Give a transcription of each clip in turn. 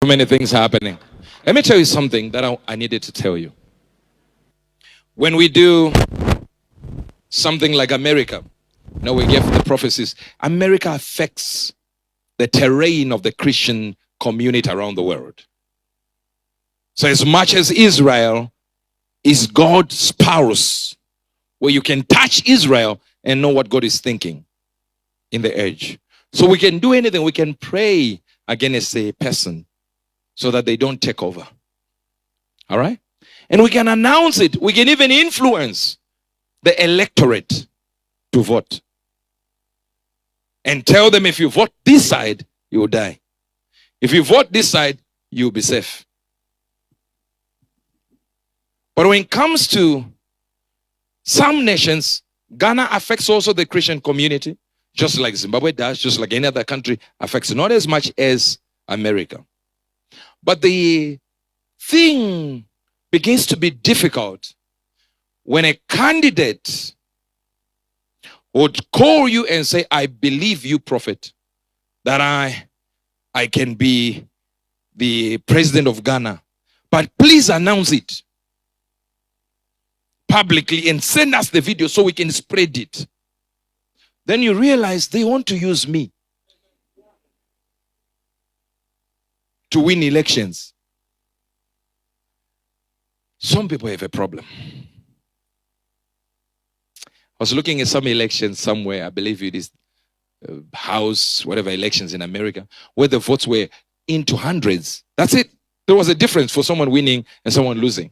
Too many things happening. Let me tell you something that I needed to tell you. When we do something like America, we give the prophecies. America affects the terrain of the Christian community around the world. So as much as Israel is God's spouse, where you can touch Israel and know what God is thinking in the edge. So we can do anything. We can pray against a person so that they don't take over. All right? And we can announce it. We can even influence the electorate to vote. And tell them, if you vote this side, you will die. If you vote this side, you'll be safe. But when it comes to some nations, Ghana affects also the Christian community, just like Zimbabwe does, just like any other country affects, not as much as America. But the thing begins to be difficult when a candidate would call you and say, I believe you, prophet, that I can be the president of Ghana. But please announce it publicly and send us the video so we can spread it. Then you realize they want to use me to win elections. Some people have a problem. I was looking at some elections somewhere, I believe it is House, whatever elections in America, where the votes were into hundreds. That's it. There was a difference for someone winning and someone losing.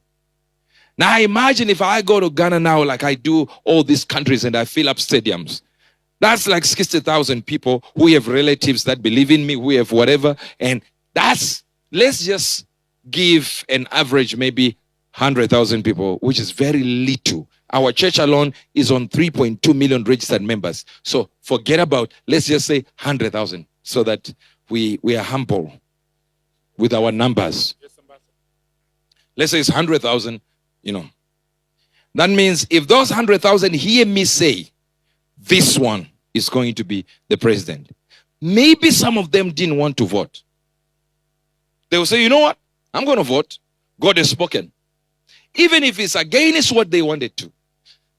Now imagine if I go to Ghana now, like I do all these countries, and I fill up stadiums. That's like 60,000 people who have relatives that believe in me, who have whatever. And that's, let's just give an average, maybe 100,000 people, which is very little. Our church alone is on 3.2 million registered members. So forget about, let's just say 100,000, so that we are humble with our numbers. Let's say it's 100,000, That means if those 100,000 hear me say, this one is going to be the president, maybe some of them didn't want to vote. They will say, you know what? I'm going to vote. God has spoken. Even if it's against what they wanted to.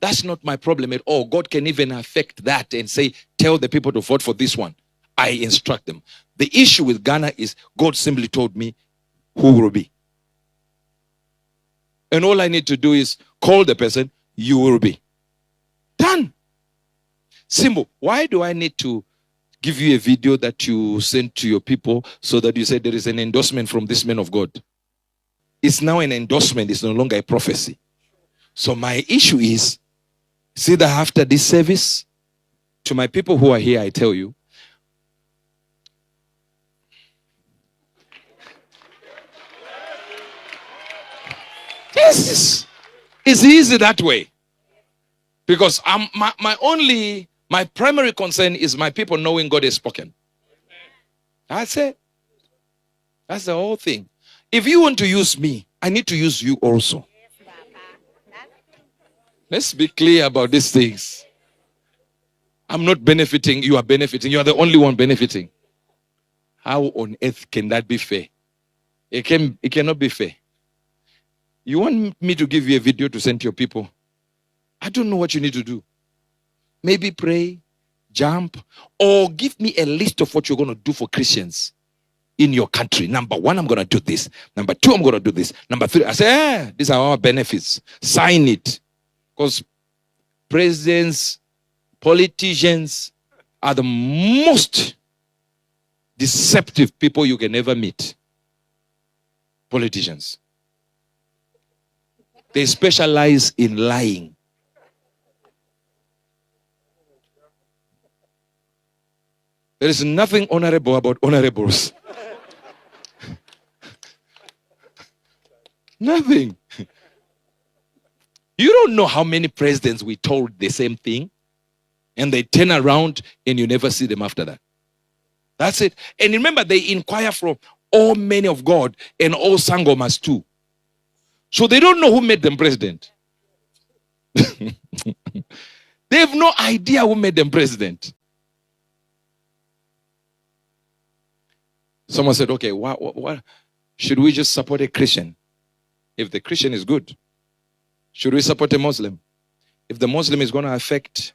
That's not my problem at all. God can even affect that and say, tell the people to vote for this one. I instruct them. The issue with Ghana is God simply told me who will be. And all I need to do is call the person, you will be. Done. Simple. Why do I need to give you a video that you send to your people so that you say there is an endorsement from this man of God? It's now an endorsement. It's no longer a prophecy. So my issue is, see that after this service, to my people who are here, I tell you, yes, it's easy that way. Because my primary concern is my people knowing God has spoken. That's it. That's the whole thing. If you want to use me, I need to use you also. Let's be clear about these things. I'm not benefiting, you are benefiting. You are the only one benefiting. How on earth can that be fair? It cannot be fair. You want me to give you a video to send to your people? I don't know what you need to do. Maybe pray, jump, or give me a list of what you're going to do for Christians in your country. Number 1, I'm going to do this. Number 2, I'm going to do this. Number 3, I say, these are our benefits. Sign it. Because presidents, politicians are the most deceptive people you can ever meet. Politicians. They specialize in lying. There is nothing honorable about honorables. Nothing. You don't know how many presidents we told the same thing, and they turn around and you never see them after that. That's it. And remember, they inquire from all men of God and all sangomas too. So they don't know who made them president. They have no idea who made them president. Someone said, okay, what should we just support a Christian if the Christian is good? Should we support a Muslim if the Muslim is going to affect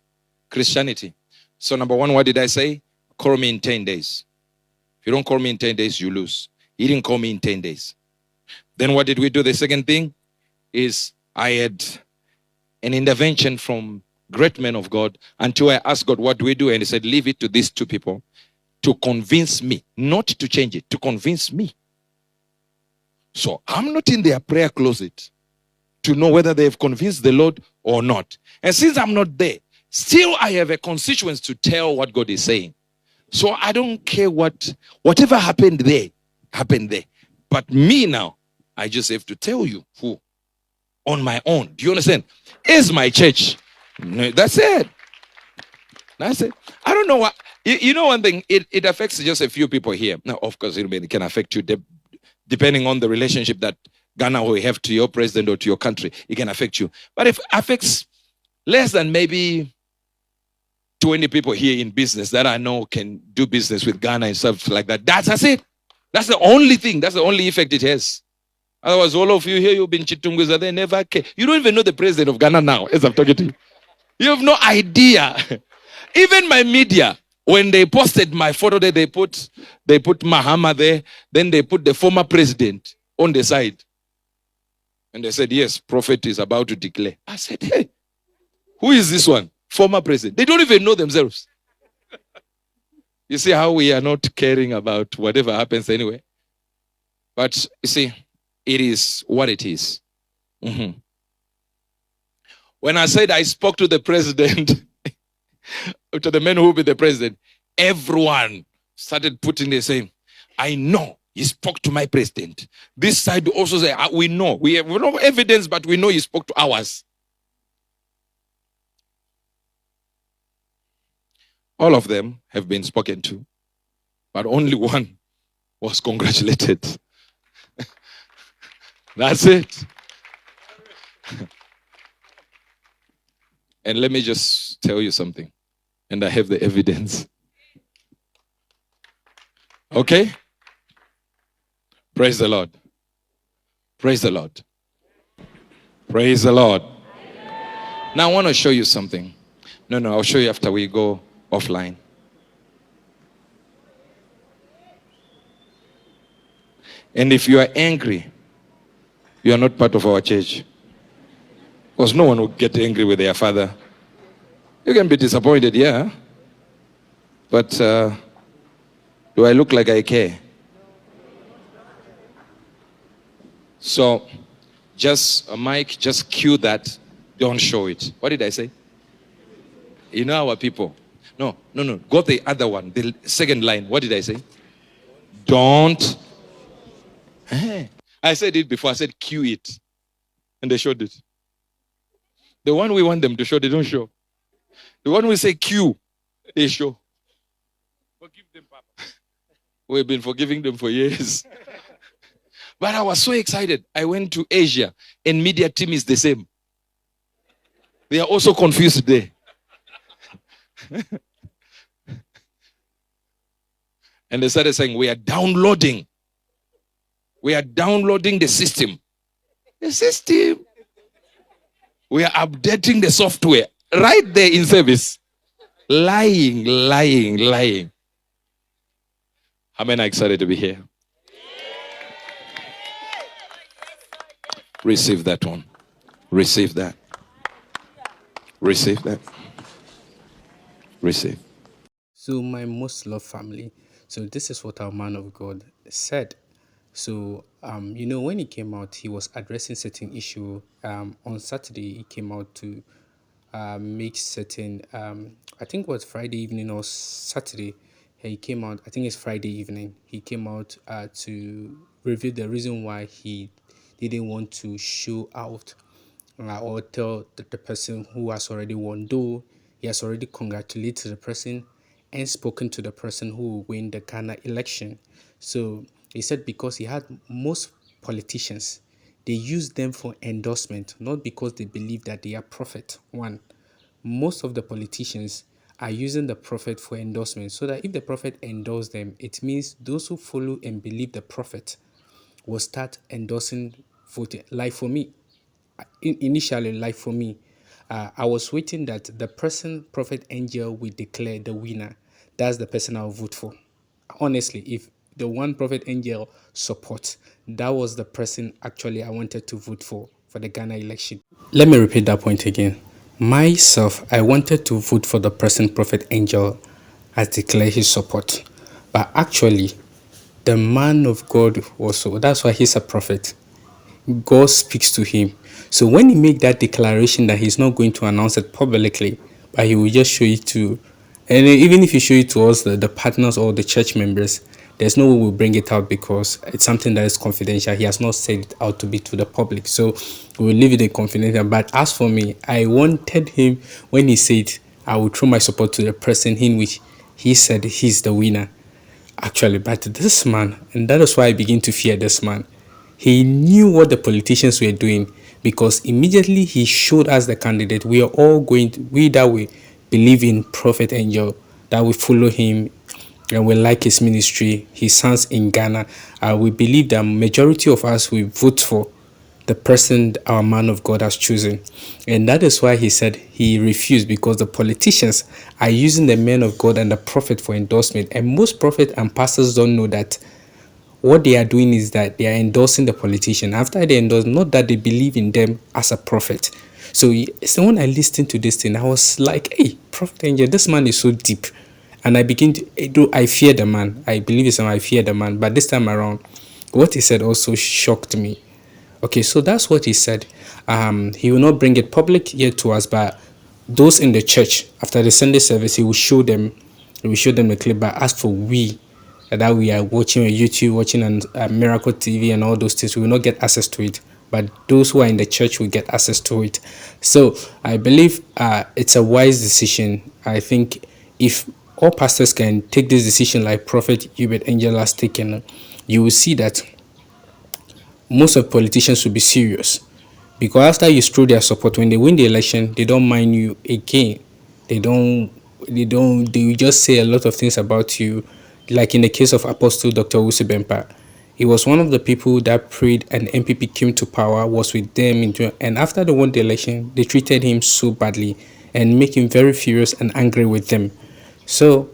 Christianity? So number one, what did I say? Call me in 10 days. If you don't call me in 10 days, you lose. He didn't call me in 10 days. Then what did we do? The second thing is I had an intervention from great men of God until I asked God, what do we do? And he said, leave it to these two people to convince me, not to change it, to convince me. So I'm not in their prayer closet to know whether they've convinced the Lord or not. And since I'm not there, still I have a constituency to tell what God is saying. So I don't care whatever happened there, happened there. But me now, I just have to tell you who on my own. Do you understand? Is my church. No, that's it. That's it. I don't know what you know. One thing, it affects just a few people here. Now, of course, it can affect you depending on the relationship that Ghana will have to your president or to your country. It can affect you. But if it affects less than maybe 20 people here in business that I know can do business with Ghana and stuff like that, that's it. That's the only thing. That's the only effect it has. Otherwise, all of you here, you've been Chitunguza, they never care. You don't even know the president of Ghana now, as I'm talking to you. You have no idea. Even my media, when they posted my photo there, they put Mahama there, then they put the former president on the side. And they said, yes, prophet is about to declare. I said, hey, who is this one? Former president. They don't even know themselves. You see how we are not caring about whatever happens anyway. But you see, it is what it is. Mm-hmm. When I said I spoke to the president, to the men who will be the president, everyone started putting the same. I know he spoke to my president. This side also say, we know. We have no evidence, but we know he spoke to ours. All of them have been spoken to, but only one was congratulated. That's it. And let me just tell you something. And I have the evidence. Okay? Praise the Lord. Praise the Lord. Praise the Lord. Now I want to show you something. No, I'll show you after we go offline. And if you are angry, you are not part of our church. Because no one will get angry with their father. You can be disappointed, yeah. But do I look like I care? So, just Mike, just cue that. Don't show it. What did I say? You know our people. No. Go the other one. The second line. What did I say? Don't. I said it before. I said cue it. And they showed it. The one we want them to show, they don't show. The one we say cue, they show. Forgive them, Papa. We've been forgiving them for years. But I was so excited. I went to Asia, and media team is the same. They are also confused there. And they started saying, we are downloading the system. The system. We are updating the software right there in service. Lying. How many are excited to be here? Receive that one. Receive that. Receive that. Receive. So, my most loved family, so this is what our man of God said. So, when he came out, he was addressing certain issue. On Saturday, he came out to make certain, I think it was Friday evening or Saturday. He came out, I think it's Friday evening. He came out to reveal the reason why he didn't want to show out or tell the person who has already won, though he has already congratulated the person and spoken to the person who will win the Ghana election. So he said because he had most politicians, they use them for endorsement, not because they believe that they are prophet. One, most of the politicians are using the prophet for endorsement, so that if the prophet endorses them, it means those who follow and believe the prophet will start endorsing voting. Like for me, initially, like for me, I was waiting that the person Prophet Angel will declare the winner. That's the person I'll vote for. Honestly, if the one Prophet Angel supports, that was the person actually I wanted to vote for the Ghana election. Let me repeat that point again. Myself, I wanted to vote for the person Prophet Angel has declared his support. But actually, the man of God also, that's why he's a prophet. God speaks to him. So when he make that declaration that he's not going to announce it publicly, but he will just show it to, and even if you show it to us, the partners or the church members, there's no way we'll bring it out because it's something that is confidential. He has not said it out to be to the public. So we'll leave it in confidential. But as for me, I wanted him, when he said, I will throw my support to the person in which he said he's the winner. Actually, but this man, and that is why I begin to fear this man. He knew what the politicians were doing because immediately he showed us the candidate. We are all going to, we that we believe in Prophet Angel, that we follow him and we like his ministry, his sons in Ghana. We believe that majority of us will vote for the person our man of God has chosen. And that is why he said he refused, because the politicians are using the man of God and the prophet for endorsement. And most prophets and pastors don't know that what they are doing is that they are endorsing the politician. After they endorse, not that they believe in them as a prophet. So when I listened to this thing, I was like, hey, Prophet Angel, this man is so deep. And I begin to, I fear the man. I believe it's I fear the man. But this time around, what he said also shocked me. Okay, so that's what he said. He will not bring it public yet to us, but those in the church after the Sunday service, he will show them. He will show them the clip. But as for we, that we are watching on YouTube, watching on Miracle TV and all those things, we will not get access to it. But those who are in the church will get access to it. So I believe it's a wise decision. I think if all pastors can take this decision like Prophet Uebert Angel has taken, you will see that most of politicians will be serious, because after you throw their support, when they win the election, they don't mind you again. They don't they will just say a lot of things about you, like in the case of Apostle Dr. Uebert. He was one of the people that prayed and MPP came to power, was with them and after they won the election, they treated him so badly and make him very furious and angry with them. So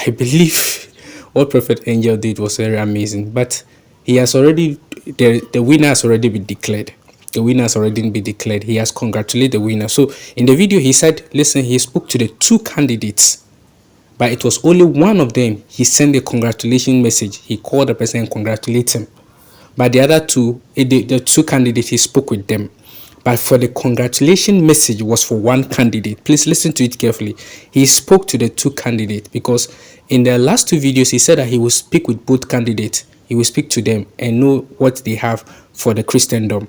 I believe what Prophet Angel did was very amazing. But he has already, the winner has already been declared. The winner has already been declared. He has congratulated the winner. So in the video, he said, listen, he spoke to the two candidates, but it was only one of them. He sent a congratulation message. He called the person and congratulated him. But the other two, the two candidates, he spoke with them. But for the congratulation message was for one candidate. Please listen to it carefully. He spoke to the two candidates because in the last two videos, he said that he will speak with both candidates. He will speak to them and know what they have for the Christendom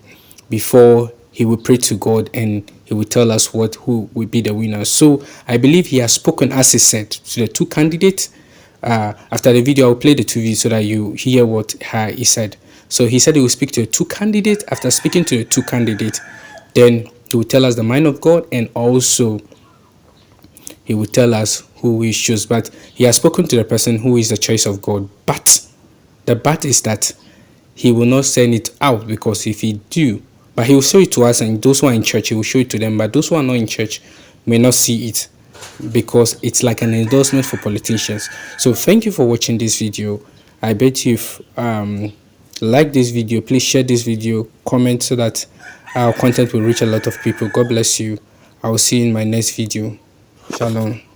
before he will pray to God and he will tell us who will be the winner. So I believe he has spoken, as he said, to the two candidates. After the video, I'll play the two videos so that you hear what he said. So he said he will speak to the two candidates. After speaking to the two candidates, then he will tell us the mind of God, and also he will tell us who we choose. But he has spoken to the person who is the choice of God. But the but is that he will not send it out, because if he do, but he will show it to us, and those who are in church, he will show it to them. But those who are not in church may not see it, because it's like an endorsement for politicians. So thank you for watching this video. I bet you've like this video. Please share this video, comment, so that our content will reach a lot of people. God bless you. I will see you in my next video. Shalom.